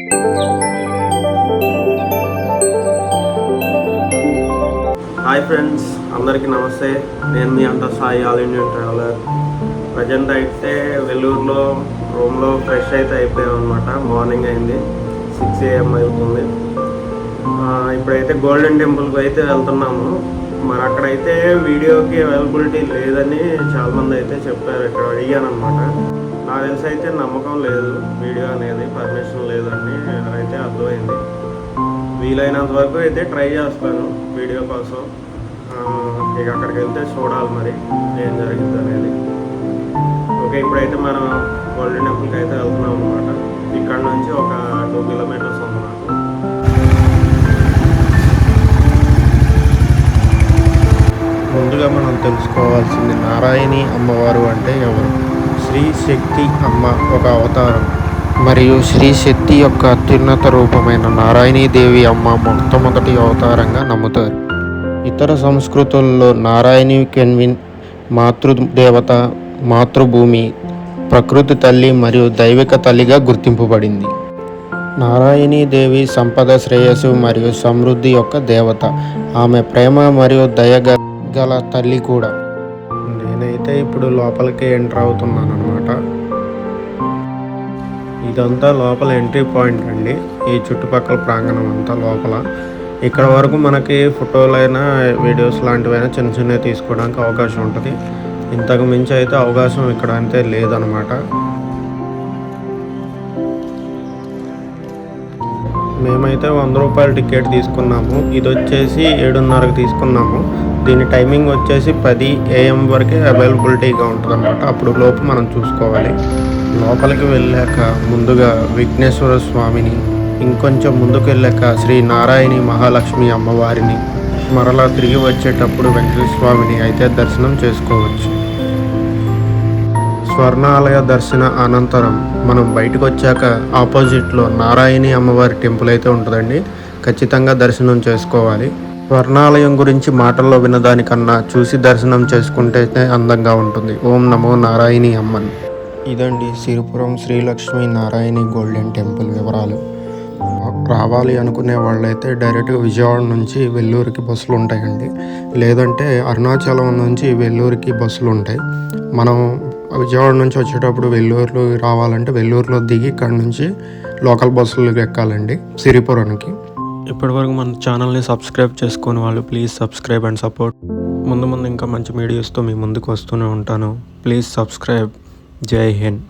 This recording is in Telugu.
హాయ్ ఫ్రెండ్స్, అందరికీ నమస్తే. నేను మీ అంత Sai, all Indian traveller. Present అయితే వెల్లూరులో రూమ్లో ఫ్రెష్ అయితే అయిపోయాం అనమాట. మార్నింగ్ అయింది, 6 AM అవుతుంది. ఇప్పుడైతే గోల్డెన్ టెంపుల్కి అయితే వెళ్తున్నాము. మరి అక్కడైతే వీడియోకి అవైలబిలిటీ లేదని చాలామంది అయితే చెప్పారు. ఇక్కడ అడిగాను అనమాట. నాకు తెలిసి అయితే నమ్మకం లేదు, వీడియో అనేది పర్మిషన్ లేదని అయితే అర్థమైంది. వీలైనంత వరకు అయితే ట్రై చేస్తాను వీడియో కోసం. ఇక అక్కడికి వెళ్తే చూడాలి మరి ఏం జరిగింది అనేది. ఓకే, ఇప్పుడైతే మనం గోల్డెన్ టెంపుల్కి అయితే వెళ్తున్నాం అనమాట. ఇక్కడ నుంచి ఒక 2 kilometers ఉంది నాకు. ముందుగా మనం తెలుసుకోవాల్సింది నారాయణి అమ్మవారు అంటే ఎవరు? శ్రీ శక్తి అమ్మ ఒక అవతారం మరియు శ్రీ శక్తి యొక్క అత్యున్నత రూపమైన నారాయణీదేవి అమ్మ మొట్టమొదటి అవతారంగా నమ్ముతారు. ఇతర సంస్కృతుల్లో నారాయణి కెన్విన్ మాతృదేవత, మాతృభూమి, ప్రకృతి తల్లి మరియు దైవిక తల్లిగా గుర్తింపబడింది. నారాయణీదేవి సంపద, శ్రేయస్సు మరియు సమృద్ధి యొక్క దేవత. ఆమె ప్రేమ మరియు దయగల తల్లి కూడా. నేనైతే ఇప్పుడు లోపలికి ఎంటర్ అవుతున్నాను అనమాట. ఇదంతా లోపల ఎంట్రీ పాయింట్ అండి. ఈ చుట్టుపక్కల ప్రాంగణం అంతా లోపల. ఇక్కడ వరకు మనకి ఫోటోలైనా, వీడియోస్ లాంటివైనా చిన్న చిన్నవి తీసుకోవడానికి అవకాశం ఉంటుంది. ఇంతకు మించి అయితే అవకాశం ఇక్కడ అంతే లేదనమాట. మేమైతే 100 రూపాయల టికెట్ తీసుకున్నాము. ఇది వచ్చేసి 7:30కి తీసుకున్నాము. దీని టైమింగ్ వచ్చేసి 10 AM వరకే అవైలబిలిటీగా ఉంటుంది అనమాట. అప్పుడు లోపు మనం చూసుకోవాలి. లోపలికి వెళ్ళాక ముందుగా విఘ్నేశ్వర స్వామిని, ఇంకొంచెం ముందుకు వెళ్ళాక శ్రీ నారాయణి మహాలక్ష్మి అమ్మవారిని, మరలా తిరిగి వచ్చేటప్పుడు వెంకటేశ్వర స్వామిని అయితే దర్శనం చేసుకోవచ్చు. స్వర్ణాలయ దర్శన అనంతరం మనం బయటకు వచ్చాక ఆపోజిట్లో నారాయణి అమ్మవారి టెంపుల్ అయితే ఉంటుందండి. ఖచ్చితంగా దర్శనం చేసుకోవాలి. స్వర్ణాలయం గురించి మాటల్లో వినదానికన్నా చూసి దర్శనం చేసుకుంటే అందంగా ఉంటుంది. ఓం నమో నారాయణి అమ్మన్. ఇదండి సిరిపురం శ్రీలక్ష్మి నారాయణి గోల్డెన్ టెంపుల్ వివరాలు. రావాలి అనుకునే వాళ్ళైతే డైరెక్ట్గా విజయవాడ నుంచి వెల్లూరుకి బస్సులు ఉంటాయండి. లేదంటే అరుణాచలం నుంచి వెల్లూరుకి బస్సులు ఉంటాయి. మనం విజయవాడ నుంచి వచ్చేటప్పుడు వెల్లూరులో రావాలంటే వెల్లూరులో దిగి ఇక్కడ నుంచి లోకల్ బస్సులు ఎక్కాలండి సిరిపురానికి. ఇప్పటివరకు మన ఛానల్ని సబ్స్క్రైబ్ చేసుకునే వాళ్ళు ప్లీజ్ సబ్స్క్రైబ్ అండ్ సపోర్ట్. ముందు ఇంకా మంచి వీడియోస్తో మీ ముందుకు వస్తూనే ఉంటాను. Please subscribe. జై హింద్.